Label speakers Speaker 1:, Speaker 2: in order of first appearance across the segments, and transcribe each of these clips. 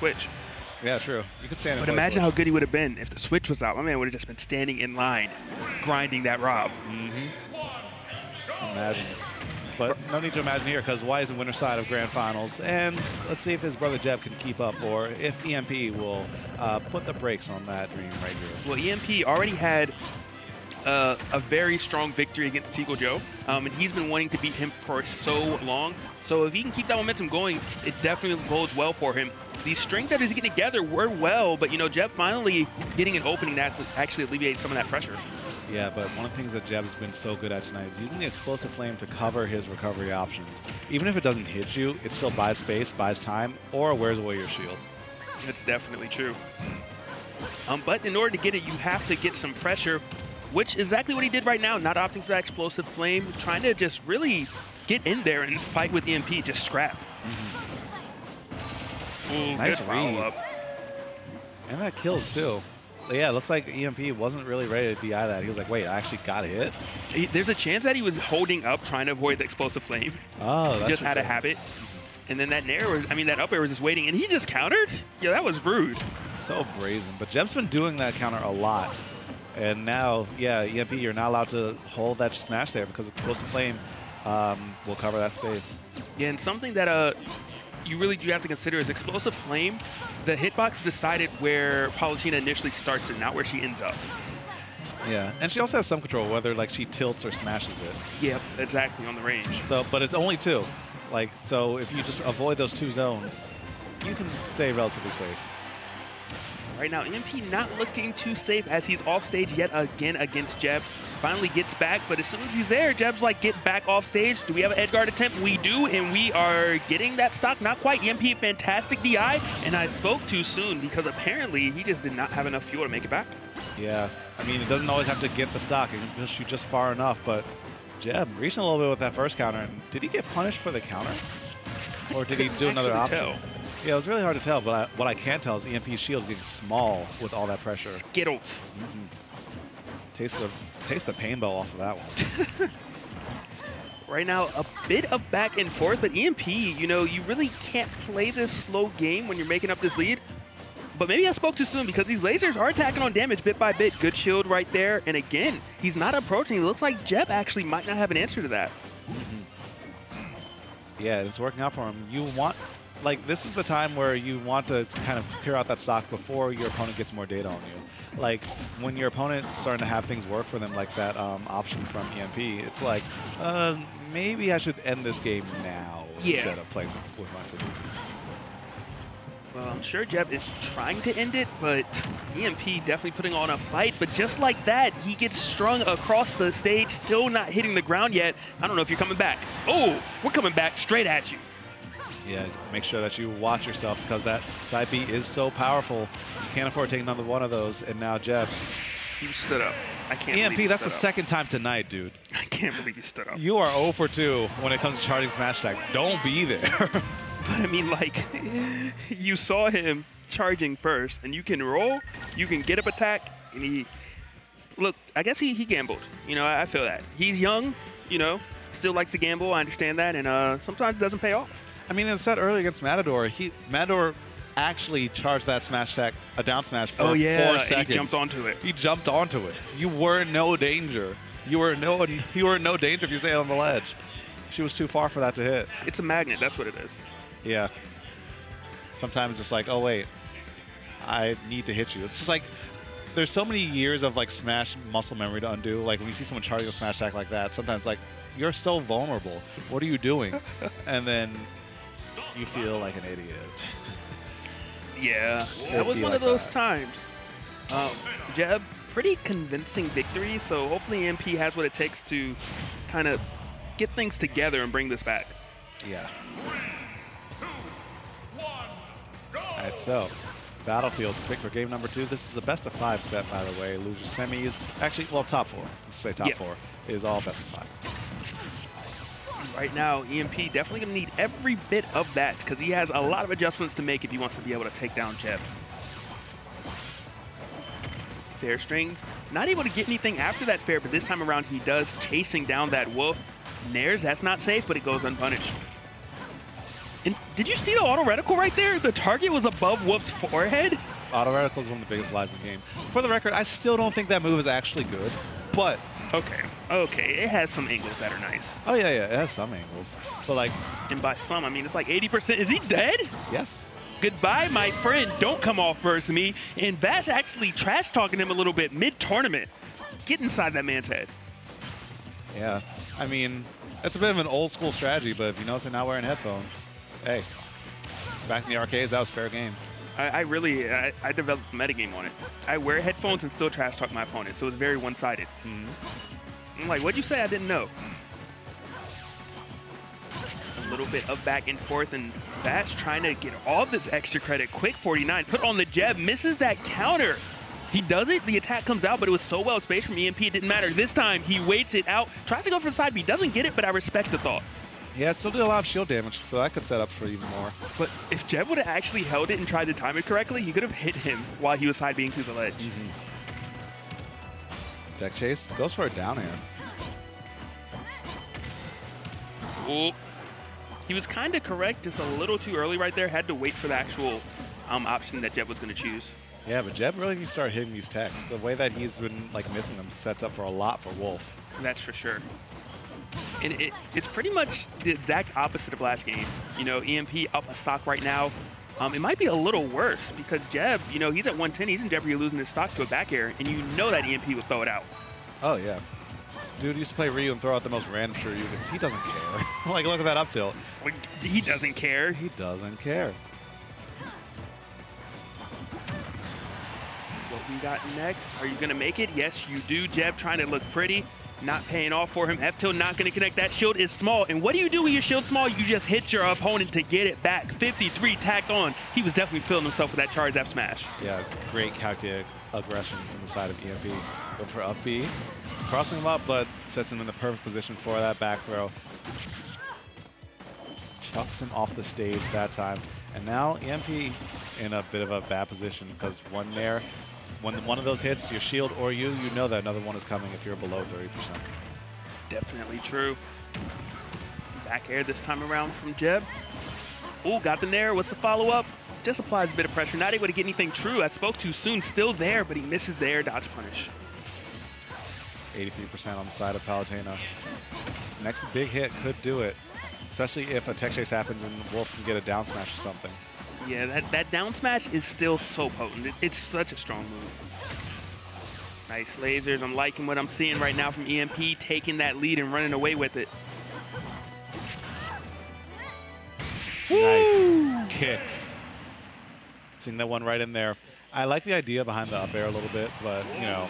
Speaker 1: switch.
Speaker 2: Yeah, true. You could stand in.
Speaker 1: But imagine how good he would have been if the switch was out. My man would have just been standing in line, grinding that Rob.
Speaker 2: Imagine. But no need to imagine here, because Y is in winner side of Grand Finals. And let's see if his brother Jeb can keep up, or if EMP will put the brakes on that dream right here.
Speaker 1: Well, EMP already had a very strong victory against Teagle Joe, and he's been wanting to beat him for so long. So if he can keep that momentum going, it definitely bodes well for him. These strings that he's getting together were well, but, you know, Jeb finally getting an opening that's actually alleviated some of that pressure.
Speaker 2: Yeah, but one of the things that Jeb's been so good at tonight is using the explosive flame to cover his recovery options. Even if it doesn't hit you, it still buys space, buys time, or wears away your shield.
Speaker 1: That's definitely true. But in order to get it, you have to get some pressure, which is exactly what he did right now, not opting for that explosive flame, trying to just really get in there and fight with EMP, just scrap. Ooh,
Speaker 2: nice
Speaker 1: good
Speaker 2: read.
Speaker 1: follow-up.
Speaker 2: And that kills too. But yeah, it looks like EMP wasn't really ready to DI that. He was like, wait, I actually got hit?
Speaker 1: There's a chance that he was holding up, trying to avoid the explosive flame.
Speaker 2: Oh, that's
Speaker 1: He just had a habit. And then that nair, that up air was just waiting, and he just countered? Yeah, that was rude.
Speaker 2: So brazen. But Jeb's been doing that counter a lot. And now, yeah, EMP, you're not allowed to hold that smash there because explosive flame will cover that space.
Speaker 1: Yeah, and something that you really do have to consider is explosive flame. The hitbox decided where Palutena initially starts it, not where she ends up.
Speaker 2: Yeah, and she also has some control whether like she tilts or smashes it.
Speaker 1: Yep, exactly, on the range.
Speaker 2: So, but it's only two. Like, so if you just avoid those two zones, you can stay relatively safe.
Speaker 1: Right now, EMP not looking too safe as he's off stage yet again against Jeb. Finally gets back, but as soon as he's there, Jeb's like, get back off stage. Do we have an edge guard attempt? We do, and we are getting that stock. Not quite. EMP, fantastic DI, and I spoke too soon because apparently he just did not have enough fuel to make it back.
Speaker 2: Yeah, I mean, it doesn't always have to get the stock. It can push you just far enough, but Jeb reached a little bit with that first counter. And did he get punished for the counter? Or did he do another option?
Speaker 1: Tell.
Speaker 2: Yeah, it was really hard to tell, but what I can tell is EMP's shield is getting small with all that pressure.
Speaker 1: Skittles.
Speaker 2: Taste the paintball off of that one.
Speaker 1: Right now, a bit of back and forth, but EMP, you know, you really can't play this slow game when you're making up this lead. But maybe I spoke too soon because these lasers are attacking on damage bit by bit. Good shield right there. And again, he's not approaching. It looks like Jeb actually might not have an answer to that.
Speaker 2: Yeah, it's working out for him. You want, like, this is the time where you want to kind of clear out that stock before your opponent gets more data on you. Like, when your opponent's starting to have things work for them, like that option from EMP, it's like, maybe I should end this game now instead of playing with my food.
Speaker 1: Well, I'm sure Jeb is trying to end it, but EMP definitely putting on a fight. But just like that, he gets strung across the stage, still not hitting the ground yet. I don't know if you're coming back. Oh, we're coming back straight at you.
Speaker 2: Yeah, make sure that you watch yourself because that side B is so powerful. You can't afford to take another one of those. And now Jeb.
Speaker 1: He stood up. I can't
Speaker 2: EMP,
Speaker 1: believe
Speaker 2: that's the second time tonight, dude.
Speaker 1: I can't believe he stood up.
Speaker 2: You are 0 for 2 when it comes to charging smash attacks. Don't be there.
Speaker 1: But I mean, like, you saw him charging first, and you can roll, you can get up attack, and he, look, I guess he gambled. You know, I feel that. He's young, you know, still likes to gamble. I understand that, and sometimes it doesn't pay off.
Speaker 2: I mean, it's said earlier against Matador, Matador actually charged that smash attack, a down smash for 4 seconds.
Speaker 1: And he jumped onto it.
Speaker 2: He jumped onto it. You were in no danger. You were in no danger if you stayed on the ledge. She was too far for that to hit.
Speaker 1: It's a magnet, that's what it is.
Speaker 2: Yeah. Sometimes it's like, oh wait, I need to hit you. It's just like, there's so many years of like smash muscle memory to undo. Like when you see someone charging a smash attack like that, sometimes like, you're so vulnerable. What are you doing? And then you feel like an idiot.
Speaker 1: Yeah, that was one of those times. Jeb, pretty convincing victory, so hopefully EMP has what it takes to kind of get things together and bring this back.
Speaker 2: Yeah. All right, so Battlefield picked for game number 2. This is a best of 5 set, by the way. Loser semis, actually, well, top 4. Let's say top 4 is all best of 5.
Speaker 1: Right now, EMP definitely going to need every bit of that because he has a lot of adjustments to make if he wants to be able to take down Jeb. Fair strings, not able to get anything after that fair, but this time around he does, chasing down that wolf. Nairs, that's not safe, but it goes unpunished. And did you see the auto reticle right there? The target was above Wolf's forehead.
Speaker 2: Auto reticle is one of the biggest lies in the game. For the record, I still don't think that move is actually good, but...
Speaker 1: Okay, it has some angles that are nice.
Speaker 2: Oh, yeah, it has some angles. But, like...
Speaker 1: And by some, I mean, it's like 80%. Is he dead?
Speaker 2: Yes.
Speaker 1: Goodbye, my friend. Don't come off versus me. And Vash actually trash-talking him a little bit mid-tournament. Get inside that man's head.
Speaker 2: Yeah. I mean, it's a bit of an old-school strategy, but if you notice they're not wearing headphones, hey, back in the arcades, that was fair game.
Speaker 1: I developed a metagame on it. I wear headphones and still trash talk my opponent, so it's very one-sided. I'm like, what'd you say? I didn't know. A little bit of back and forth, and Vash trying to get all this extra credit. Quick 49, put on the jab, misses that counter. He does it, the attack comes out, but it was so well spaced from EMP, it didn't matter. This time, he waits it out, tries to go for the side B, doesn't get it, but I respect the thought.
Speaker 2: Yeah, it still did a lot of shield damage, so that could set up for even more.
Speaker 1: But if Jeb would have actually held it and tried to time it correctly, he could have hit him while he was side being through the ledge.
Speaker 2: Deck chase goes for a down air.
Speaker 1: Ooh. He was kind of correct, just a little too early right there. Had to wait for the actual option that Jeb was going to choose.
Speaker 2: Yeah, but Jeb really needs to start hitting these techs. The way that he's been like missing them sets up for a lot for Wolf.
Speaker 1: That's for sure. And it's pretty much the exact opposite of last game. You know, EMP up a stock right now. It might be a little worse because Jeb, you know, he's at 110. He's in jeopardy of losing his stock to a back air, and you know that EMP would throw it out.
Speaker 2: Oh, yeah. Dude used to play Ryu and throw out the most random shoryukens. He doesn't care. Like, look at that up tilt.
Speaker 1: He doesn't care.
Speaker 2: He doesn't care.
Speaker 1: What we got next? Are you going to make it? Yes, you do. Jeb trying to look pretty. Not paying off for him. F-tilt not going to connect. That shield is small. And what do you do when your shield's small? You just hit your opponent to get it back. 53 tacked on. He was definitely feeling himself with that charge F smash.
Speaker 2: Yeah, great calculated aggression from the side of EMP. Go for up B. Crossing him up, but sets him in the perfect position for that back throw. Chucks him off the stage that time. And now EMP in a bit of a bad position because when one of those hits, your shield or you know that another one is coming if you're below 30%.
Speaker 1: It's definitely true. Back air this time around from Jeb. Ooh, got the nair. What's the follow-up? Just applies a bit of pressure. Not able to get anything true. I spoke too soon. Still there, but he misses the air dodge punish.
Speaker 2: 83% on the side of Palutena. Next big hit could do it, especially if a tech chase happens and Wolf can get a down smash or something.
Speaker 1: Yeah, that down smash is still so potent. It's such a strong move. Nice lasers. I'm liking what I'm seeing right now from EMP, taking that lead and running away with it.
Speaker 2: Nice kicks. Seeing that one right in there. I like the idea behind the up air a little bit, but, you know,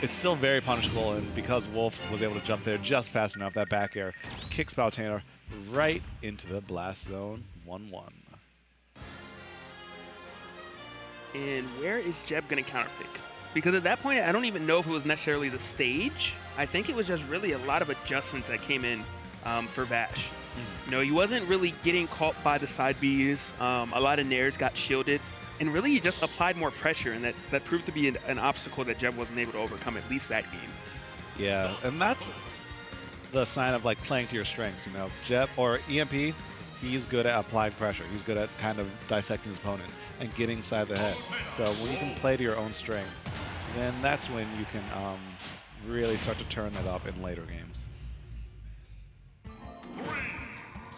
Speaker 2: it's still very punishable, and because Wolf was able to jump there just fast enough, that back air kicks Palutena right into the blast zone. 1-1.
Speaker 1: And where is Jeb going to counterpick? Because at that point, I don't even know if it was necessarily the stage. I think it was just really a lot of adjustments that came in for Vash. You know, he wasn't really getting caught by the side Bs. A lot of nairs got shielded. And really, he just applied more pressure, and that proved to be an obstacle that Jeb wasn't able to overcome, at least that game.
Speaker 2: Yeah, and that's the sign of, like, playing to your strengths, you know. Jeb, or EMP, he's good at applying pressure. He's good at kind of dissecting his opponent and getting inside the head. So when you can play to your own strengths, then that's when you can really start to turn that up in later games.
Speaker 3: 3,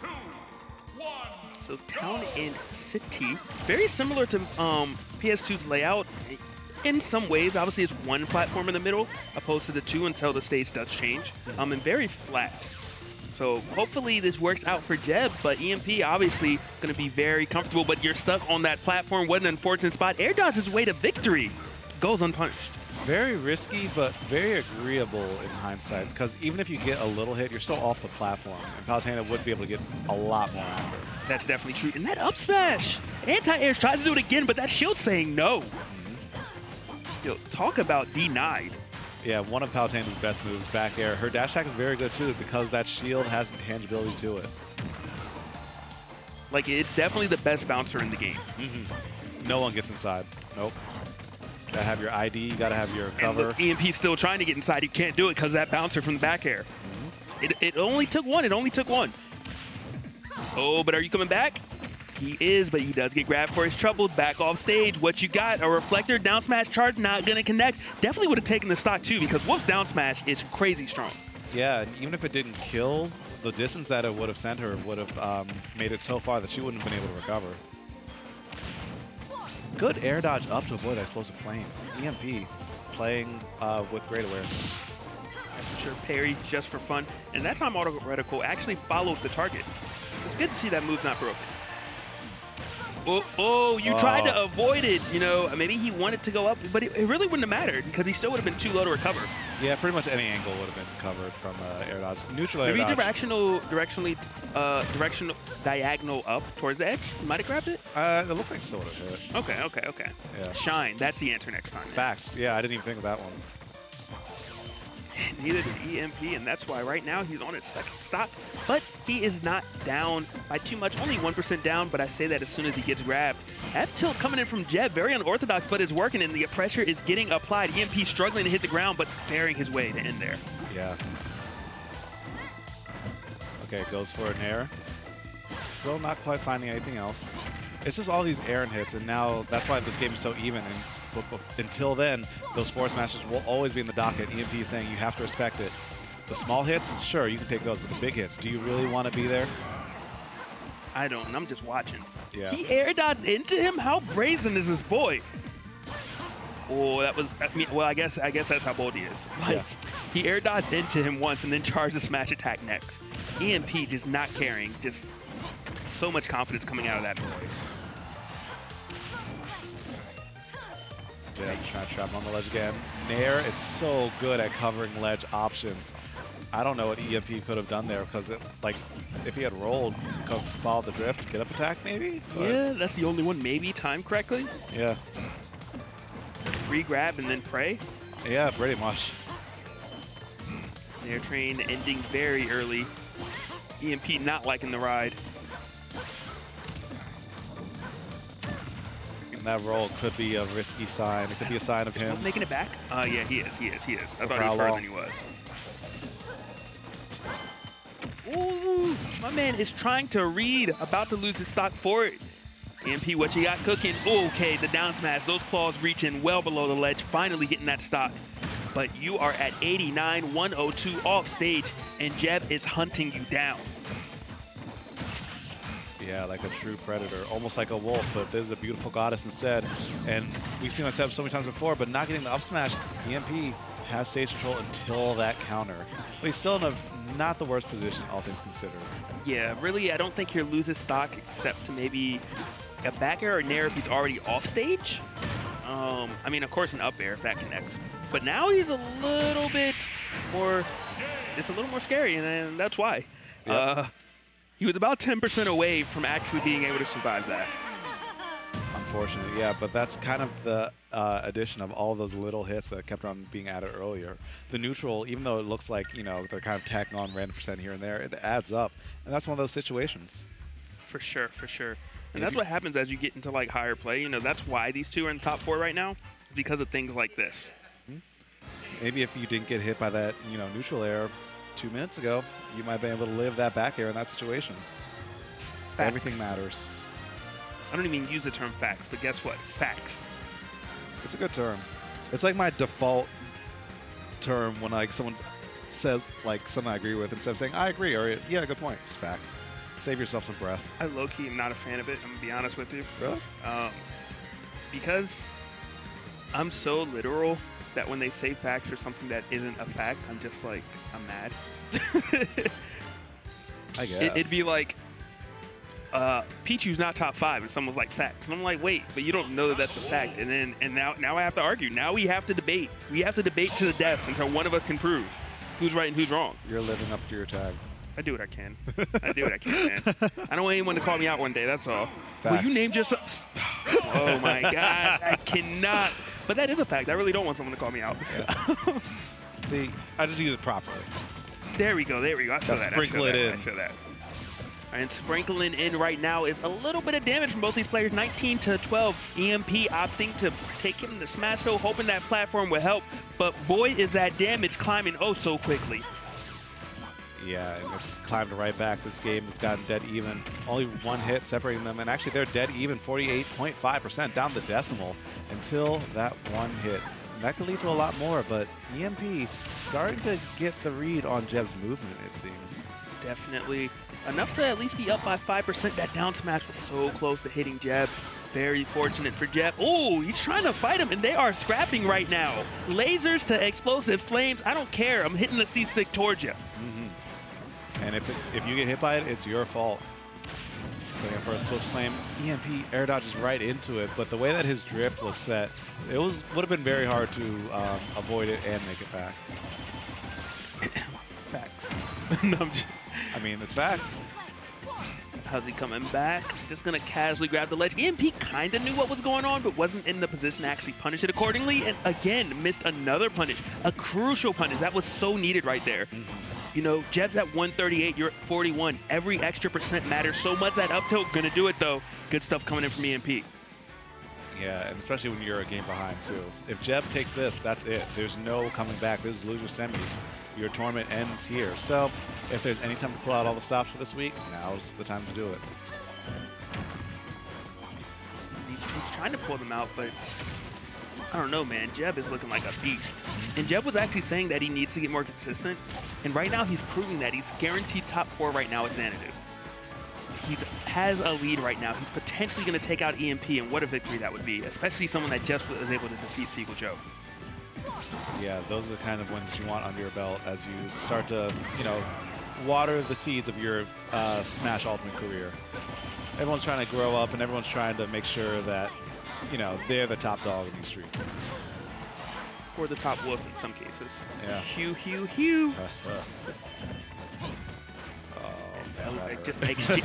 Speaker 3: 2, 1.
Speaker 1: So Town and City, very similar to PS2's layout. In some ways, obviously it's one platform in the middle, opposed to the two until the stage does change, and very flat. So hopefully this works out for Jeb, but EMP obviously going to be very comfortable, but you're stuck on that platform. What an unfortunate spot. Air dodge is way to victory. Goes unpunished.
Speaker 2: Very risky, but very agreeable in hindsight, because even if you get a little hit, you're still off the platform, and Palutena would be able to get a lot more after.
Speaker 1: That's definitely true. And that up smash! Anti-air tries to do it again, but that shield saying no. Yo, talk about denied.
Speaker 2: Yeah, one of Palutena's best moves, back air. Her dash attack is very good too because that shield has intangibility to it.
Speaker 1: Like, it's definitely the best bouncer in the game.
Speaker 2: No one gets inside. Nope. Gotta have your ID, you gotta have your cover.
Speaker 1: And look, EMP's still trying to get inside. He can't do it because of that bouncer from the back air. It only took one. It only took one. Oh, but are you coming back? He is, but he does get grabbed for his trouble. Back off stage. What you got? A reflector, down smash charge, not gonna connect. Definitely would have taken the stock too, because Wolf's down smash is crazy strong.
Speaker 2: Yeah, and even if it didn't kill, the distance that it would have sent her would have made it so far that she wouldn't have been able to recover. Good air dodge up to avoid that explosive flame. EMP playing with great awareness.
Speaker 1: That's for sure. Parry just for fun. And that time auto reticle actually followed the target. It's good to see that move's not broken. Oh, you tried to avoid it. You know, maybe he wanted to go up, but it really wouldn't have mattered because he still would have been too low to recover.
Speaker 2: Yeah, pretty much any angle would have been covered from air dodge. Neutral air dodge.
Speaker 1: Maybe directional diagonal up towards the edge. You might have grabbed it.
Speaker 2: It looked like sort of hit.
Speaker 1: Okay.
Speaker 2: Yeah.
Speaker 1: Shine. That's the answer next time.
Speaker 2: Facts. Yeah, I didn't even think of that one.
Speaker 1: Neither did EMP, and that's why right now he's on his second stock. But he is not down by too much, only 1% down, but I say that as soon as he gets grabbed. F-tilt coming in from Jeb, very unorthodox, but it's working, and the pressure is getting applied. EMP struggling to hit the ground, but bearing his way to end there.
Speaker 2: Yeah. Okay, goes for an air. Still not quite finding anything else. It's just all these air and hits, and now that's why this game is so even. And until then, those force smashes will always be in the docket. EMP is saying you have to respect it. The small hits, sure, you can take those, but the big hits, do you really want to be there?
Speaker 1: I don't, and I'm just watching.
Speaker 2: Yeah.
Speaker 1: He air dodged into him? How brazen is this boy? Oh, that was, well, I guess that's how bold he is. Like,
Speaker 2: yeah.
Speaker 1: He air dodged into him once and then charged the smash attack next. EMP just not caring, just so much confidence coming out of that boy.
Speaker 2: Yeah, trying to trap him on the ledge again. Nair, it's so good at covering ledge options. I don't know what EMP could have done there because, like, if he had rolled, could have followed the drift, get up attack maybe? But
Speaker 1: yeah, that's the only one maybe timed correctly.
Speaker 2: Yeah.
Speaker 1: Re-grab and then pray.
Speaker 2: Yeah, pretty much.
Speaker 1: Nair train ending very early. EMP not liking the ride.
Speaker 2: And that roll could be a risky sign. It could be a sign of him.
Speaker 1: Making it back? Yeah, he is. I thought he was further than he was. Ooh, my man is trying to read, about to lose his stock for it. EMP, what you got cooking? Okay, the down smash, those claws reaching well below the ledge, finally getting that stock. But you are at 89, 102 off stage, and Jeb is hunting you down.
Speaker 2: Yeah, like a true predator, almost like a wolf, but there's a beautiful goddess instead. And we've seen that set up so many times before, but not getting the up smash. EMP has stage control until that counter. But he's still in not the worst position, all things considered.
Speaker 1: Yeah, really, I don't think he'll lose his stock except to maybe a back air or nair if he's already off stage. I mean, of course, an up air if that connects. But now he's a little bit more, it's a little more scary, and that's why. Yep. He was about 10% away from actually being able to survive that.
Speaker 2: Unfortunately, yeah, but that's kind of the addition of all of those little hits that kept on being added earlier. The neutral, even though it looks like, you know, they're kind of tacking on random percent here and there, it adds up. And that's one of those situations.
Speaker 1: For sure, for sure. And that's what happens as you get into, like, higher play. You know, that's why these two are in top 4 right now, because of things like this.
Speaker 2: Maybe if you didn't get hit by that, you know, neutral air 2 minutes ago, you might have been able to live that back air in that situation.
Speaker 1: Facts.
Speaker 2: Everything matters.
Speaker 1: I don't even use the term facts, but guess what? Facts.
Speaker 2: It's a good term. It's like my default term when, like, someone says, like, something I agree with, instead of saying, I agree, or, yeah, good point. Just facts. Save yourself some breath.
Speaker 1: I low-key am not a fan of it, I'm going to be honest with you.
Speaker 2: Really?
Speaker 1: Because I'm so literal that when they say facts or something that isn't a fact, I'm just like, I'm mad.
Speaker 2: I guess.
Speaker 1: It'd be like, Pichu's not top 5, and someone's like, facts. And I'm like, wait, but you don't know that that's a fact. And now I have to argue. Now we have to debate. We have to debate to the death until one of us can prove who's right and who's wrong.
Speaker 2: You're living up to your tag.
Speaker 1: I do what I can. I do what I can, man. I don't want anyone to call me out one day, that's all.
Speaker 2: Facts.
Speaker 1: Well, you named yourself. Oh, my God. I cannot. But that is a fact. I really don't want someone to call me out.
Speaker 2: Yeah. See, I just use it properly.
Speaker 1: There we go. There we go. I feel that.
Speaker 2: Sprinkle it in.
Speaker 1: I feel that. And sprinkling in right now is a little bit of damage from both these players. 19 to 12. EMP opting to take him to Smashville, hoping that platform will help. But boy, is that damage climbing oh so quickly.
Speaker 2: Yeah, and it's climbed right back. This game has gotten dead even. Only one hit separating them, and actually they're dead even, 48.5% down the decimal until that one hit. And that could lead to a lot more, but EMP starting to get the read on Jeb's movement, it seems.
Speaker 1: Definitely. Enough to at least be up by 5%. That down smash was so close to hitting Jeb. Very fortunate for Jeb. Oh, he's trying to fight him, and they are scrapping right now. Lasers to explosive flames. I don't care. I'm hitting the C-stick towards you.
Speaker 2: And if you get hit by it, it's your fault. So yeah, for a close claim, EMP air dodges right into it, but the way that his drift was set, it would have been very hard to avoid it and make it back.
Speaker 1: Facts.
Speaker 2: I mean, it's facts.
Speaker 1: How's he coming back? Just gonna casually grab the ledge. EMP kind of knew what was going on, but wasn't in the position to actually punish it accordingly. And again, missed another punish, a crucial punish. That was so needed right there. You know, Jeb's at 138, you're at 41. Every extra percent matters so much. That up tilt, gonna do it though. Good stuff coming in from EMP.
Speaker 2: Yeah, and especially when you're a game behind too. If Jeb takes this, that's it. There's no coming back. There's loser semis. Your tournament ends here. So if there's any time to pull out all the stops for this week, now's the time to do it.
Speaker 1: He's trying to pull them out, but I don't know, man. Jeb is looking like a beast. And Jeb was actually saying that he needs to get more consistent. And right now he's proving that. He's guaranteed top 4 right now at Xanadu. He has a lead right now. He's potentially going to take out EMP, and what a victory that would be, especially someone that just was able to defeat Seagull Joe.
Speaker 2: Yeah, those are the kind of wins you want under your belt as you start to, you know, water the seeds of your Smash Ultimate career. Everyone's trying to grow up, and everyone's trying to make sure that, you know, they're the top dog in these streets.
Speaker 1: Or the top wolf in some cases.
Speaker 2: Yeah.
Speaker 1: Hew, hew, hew. Just XG.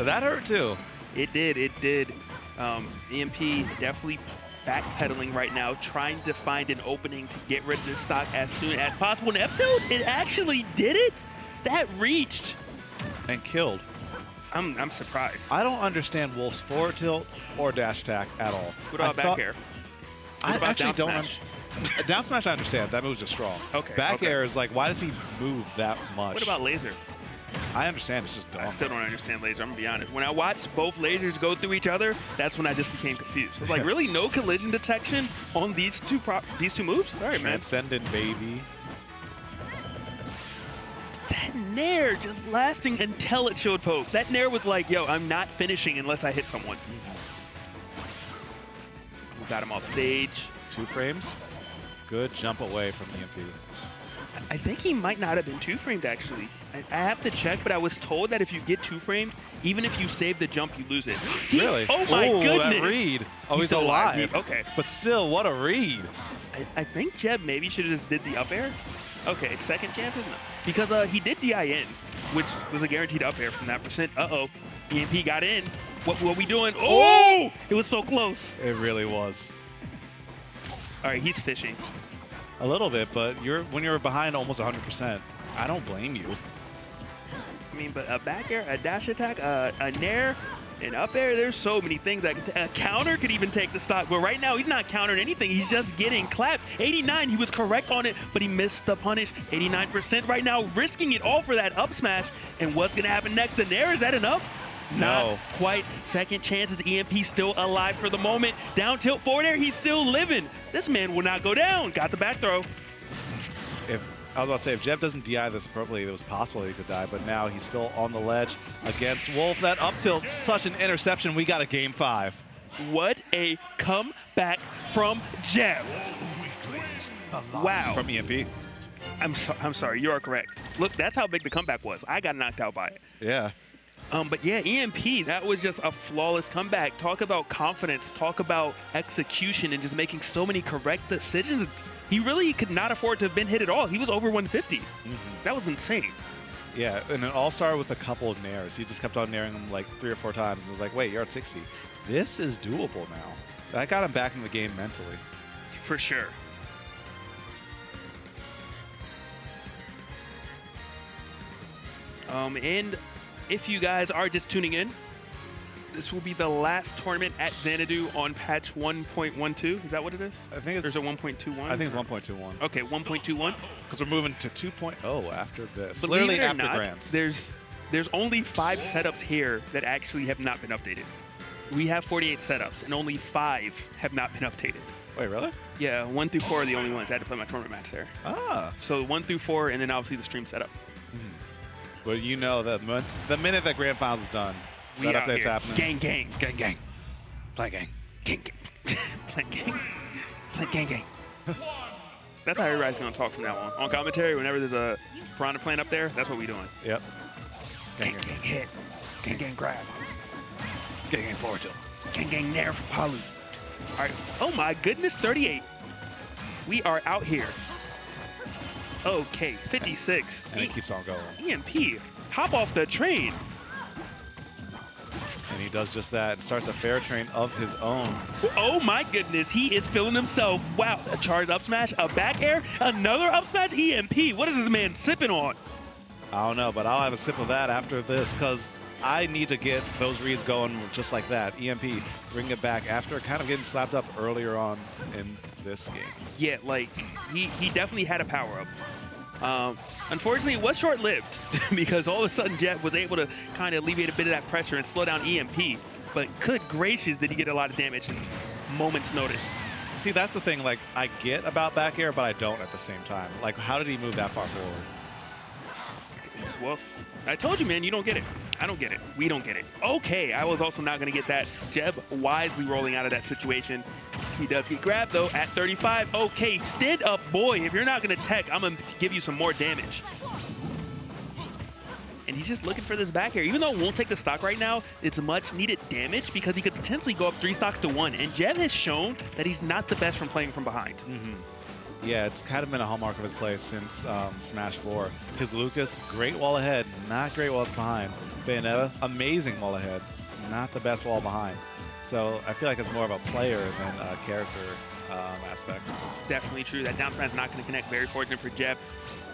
Speaker 2: That hurt too.
Speaker 1: It did, it did. EMP definitely backpedaling right now, trying to find an opening to get rid of this stock as soon as possible. And F-tilt, it actually did it? That reached.
Speaker 2: And killed.
Speaker 1: I'm surprised.
Speaker 2: I don't understand Wolf's forward tilt or dash attack at all.
Speaker 1: What about back air?
Speaker 2: I
Speaker 1: about
Speaker 2: actually
Speaker 1: down
Speaker 2: don't.
Speaker 1: smash?
Speaker 2: Down smash, I understand. That move's just strong.
Speaker 1: Okay.
Speaker 2: Back air is like, why does he move that much?
Speaker 1: What about laser?
Speaker 2: I understand. It's just dumb.
Speaker 1: I still don't understand laser. I'm gonna be honest. When I watched both lasers go through each other, that's when I just became confused. I was like, really, no collision detection on these two moves? Sorry, man.
Speaker 2: Transcendent, baby.
Speaker 1: That nair just lasting until it showed poke. That nair was like, yo, I'm not finishing unless I hit someone. We got him off stage.
Speaker 2: 2 frames. Good jump away from EMP.
Speaker 1: I think he might not have been 2-framed, actually. I have to check, but I was told that if you get 2-framed, even if you save the jump, you lose it.
Speaker 2: Really?
Speaker 1: Oh, my goodness.
Speaker 2: That read. Oh, he's
Speaker 1: still
Speaker 2: alive.
Speaker 1: Okay.
Speaker 2: But still, what a read.
Speaker 1: I think Jeb maybe should have just did the up air. Okay, second chances? No. Because he did DIN, which was a guaranteed up air from that percent. Uh-oh. EMP got in. What were we doing? Oh! It was so close.
Speaker 2: It really was.
Speaker 1: All right, he's fishing.
Speaker 2: A little bit, but when you're behind almost 100%, I don't blame you.
Speaker 1: I mean, but a back air, a dash attack, a nair, an up air, there's so many things. A counter could even take the stock, but right now he's not countering anything. He's just getting clapped. 89, he was correct on it, but he missed the punish. 89% right now, risking it all for that up smash. And what's going to happen next? The nair, is that enough?
Speaker 2: No.
Speaker 1: Not quite. Second chances. EMP still alive for the moment. Down tilt forward air. He's still living. This man will not go down. Got the back throw.
Speaker 2: I was about to say, if Jeb doesn't DI this appropriately, it was possible he could die, but now he's still on the ledge against Wolf. That up tilt, such an interception. We got a game 5.
Speaker 1: What a comeback from Jeb. Wow.
Speaker 2: From EMP.
Speaker 1: I'm sorry. You are correct. Look, that's how big the comeback was. I got knocked out by it.
Speaker 2: Yeah.
Speaker 1: But yeah, EMP, that was just a flawless comeback. Talk about confidence, talk about execution, and just making so many correct decisions. He really could not afford to have been hit at all. He was over 150. That was insane.
Speaker 2: Yeah, and it all started with a couple of nairs. He just kept on nairing them like 3 or 4 times. And was like, wait, you're at 60. This is doable now. That got him back in the game mentally.
Speaker 1: For sure. And if you guys are just tuning in, This will be the last tournament at Xanadu on patch 1.12. Is that what it is?
Speaker 2: I think it's.
Speaker 1: There's a 1.21.
Speaker 2: I think it's 1.21.
Speaker 1: Okay, 1.21.
Speaker 2: Because we're moving to 2.0 after this.
Speaker 1: Believe
Speaker 2: Literally
Speaker 1: it or
Speaker 2: after
Speaker 1: not,
Speaker 2: Grants.
Speaker 1: There's only 5 setups here that actually have not been updated. We have 48 setups, and only 5 have not been updated.
Speaker 2: Wait, really?
Speaker 1: Yeah, 1 through 4 are the only ones. I had to play my tournament match there.
Speaker 2: Ah.
Speaker 1: So 1 through 4, and then obviously the stream setup.
Speaker 2: Well, you know that the minute that Grand Finals is done,
Speaker 1: We
Speaker 2: that
Speaker 1: out
Speaker 2: update's
Speaker 1: here.
Speaker 2: happening.
Speaker 1: Gang, gang.
Speaker 2: Gang, gang. Play gang.
Speaker 1: Gang, gang. Play gang. Play gang, gang. That's how everybody's going to talk from now on. On commentary, whenever there's a Piranha plant up there, that's what we're doing.
Speaker 2: Yep.
Speaker 1: Gang, gang, hit. Gang, gang, grab.
Speaker 2: Gang, gang, forward tilt.
Speaker 1: Gang, gang, nair for Palu. All right. Oh, my goodness, 38. We are out here. Okay, 56.
Speaker 2: And it keeps on going.
Speaker 1: EMP, hop off the train.
Speaker 2: And he does just that and starts a fair train of his own.
Speaker 1: Oh my goodness, he is feeling himself. Wow, a charged up smash, a back air, another up smash, EMP. What is this man sipping on?
Speaker 2: I don't know, but I'll have a sip of that after this because I need to get those reads going just like that. EMP, bring it back after kind of getting slapped up earlier on in this game.
Speaker 1: Yeah, like, he definitely had a power-up. Unfortunately, it was short-lived because all of a sudden Jeff was able to kind of alleviate a bit of that pressure and slow down EMP. But good gracious, did he get a lot of damage in moments' notice.
Speaker 2: See, that's the thing. Like, I get about back air, but I don't at the same time. Like, how did he move that far forward?
Speaker 1: It's woof. I told you, man, you don't get it. I don't get it. We don't get it. Okay, I was also not going to get that. Jeb wisely rolling out of that situation. He does get grabbed, though, at 35. Okay, stand up, boy. If you're not going to tech, I'm going to give you some more damage. And he's just looking for this back air. Even though it won't take the stock right now, it's much needed damage because he could potentially go up 3 stocks to 1. And Jeb has shown that he's not the best from playing from behind.
Speaker 2: Yeah, it's kind of been a hallmark of his play since Smash 4. His Lucas, great wall ahead, not great wall behind. Bayonetta, amazing wall ahead, not the best wall behind. So I feel like it's more of a player than a character aspect.
Speaker 1: Definitely true. That down smash not going to connect. Very fortunate for Jeb.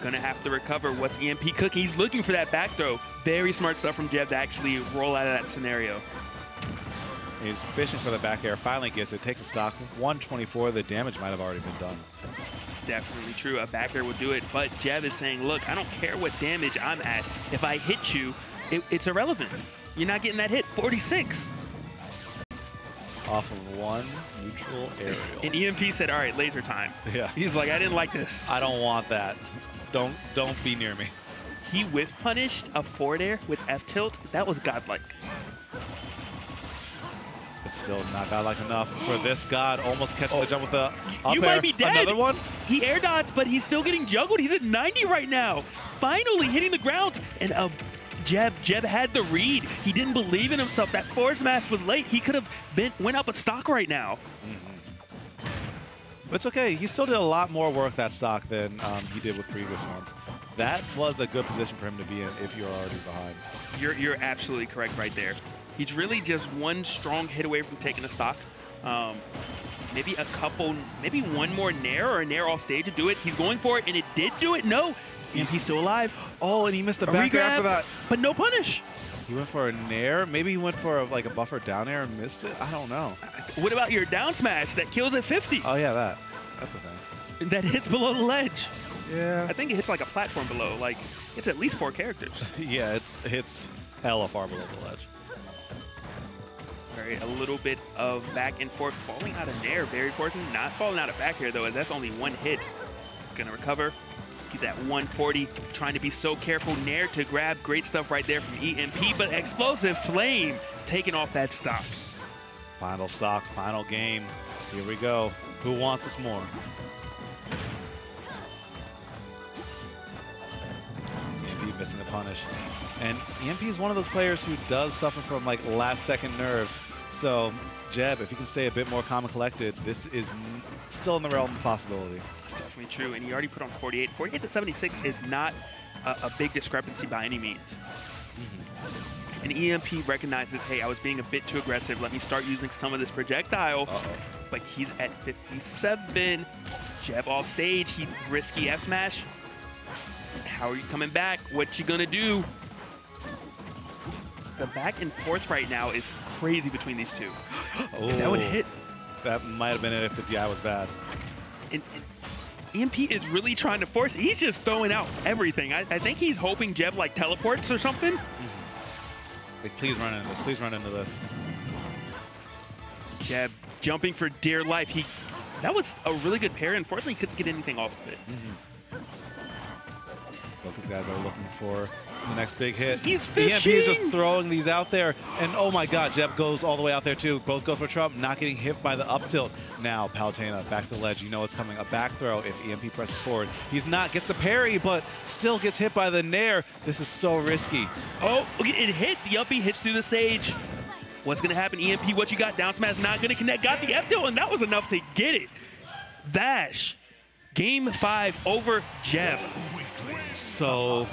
Speaker 1: Going to have to recover. What's EMP cooking? He's looking for that back throw. Very smart stuff from Jeb to actually roll out of that scenario.
Speaker 2: He's fishing for the back air, finally gets it, takes a stock, 124. The damage might have already been done.
Speaker 1: It's definitely true. A back air would do it, but Jeb is saying, look, I don't care what damage I'm at. If I hit you, it's irrelevant. You're not getting that hit. 46.
Speaker 2: Off of one neutral aerial.
Speaker 1: And EMP said, all right, laser time.
Speaker 2: Yeah.
Speaker 1: He's like, I didn't like this.
Speaker 2: I don't want that. Don't be near me.
Speaker 1: He whiff punished a forward air with F tilt. That was godlike.
Speaker 2: It's still not godlike enough for this god. Almost catching the jump with the up
Speaker 1: You
Speaker 2: air.
Speaker 1: might be dead.
Speaker 2: Another one?
Speaker 1: He air dodged, but he's still getting juggled. He's at 90 right now. Finally hitting the ground. And Jeb had the read. He didn't believe in himself. That forward smash was late. He could have went up a stock right now.
Speaker 2: But it's okay. He still did a lot more work that stock than he did with previous ones. That was a good position for him to be in if you're already behind.
Speaker 1: You're absolutely correct right there. He's really just one strong hit away from taking a stock. Maybe one more nair or a nair off stage to do it. He's going for it, and it did do it. No, he's still alive.
Speaker 2: Oh, and he missed the back air after that.
Speaker 1: But no punish.
Speaker 2: He went for a nair. Maybe he went for like a buffer down air and missed it. I don't know.
Speaker 1: What about your down smash that kills at 50?
Speaker 2: Oh yeah, that's a thing.
Speaker 1: That hits below the ledge.
Speaker 2: Yeah.
Speaker 1: I think it hits like a platform below. Like it's at least 4 characters.
Speaker 2: Yeah, it's hella far below the ledge.
Speaker 1: All right, a little bit of back and forth, falling out of nair. Very fortunate, not falling out of back here though, as that's only 1 hit. Gonna recover. He's at 140, trying to be so careful. Nair to grab, great stuff right there from EMP, but Explosive Flame is taking off that stock.
Speaker 2: Final stock, final game. Here we go. Who wants this more? EMP missing the punish. And EMP is one of those players who does suffer from like last-second nerves. So, Jeb, if you can stay a bit more calm and collected, this is still in the realm of possibility.
Speaker 1: It's definitely true, and he already put on 48. 48 to 76 is not a big discrepancy by any means. And EMP recognizes, hey, I was being a bit too aggressive. Let me start using some of this projectile. But he's at 57. Jeb off stage. He risky F smash. How are you coming back? What you gonna do? the back and forth right now is crazy between these two.
Speaker 2: Oh,
Speaker 1: If that would hit.
Speaker 2: That might have been it if the DI was bad.
Speaker 1: And EMP is really trying to force. He's just throwing out everything. I think he's hoping Jeb like teleports or something.
Speaker 2: Like, please run into this. Please run into this.
Speaker 1: Jeb jumping for dear life. That was a really good pair. Unfortunately, he couldn't get anything off of it.
Speaker 2: Both these guys are looking for the next big hit.
Speaker 1: He's fishing!
Speaker 2: EMP is just throwing these out there. And oh my god, Jeb goes all the way out there too. Both go for Trump, not getting hit by the up tilt. Now, Palutena back to the ledge. You know it's coming. A back throw if EMP presses forward. He's not, gets the parry, but still gets hit by the nair. This is so risky.
Speaker 1: Oh, it hit. The uppy hits through the stage. What's going to happen? EMP, what you got? Down smash not going to connect. Got the F tilt, and that was enough to get it. Vash, game 5 over Jeb.
Speaker 2: So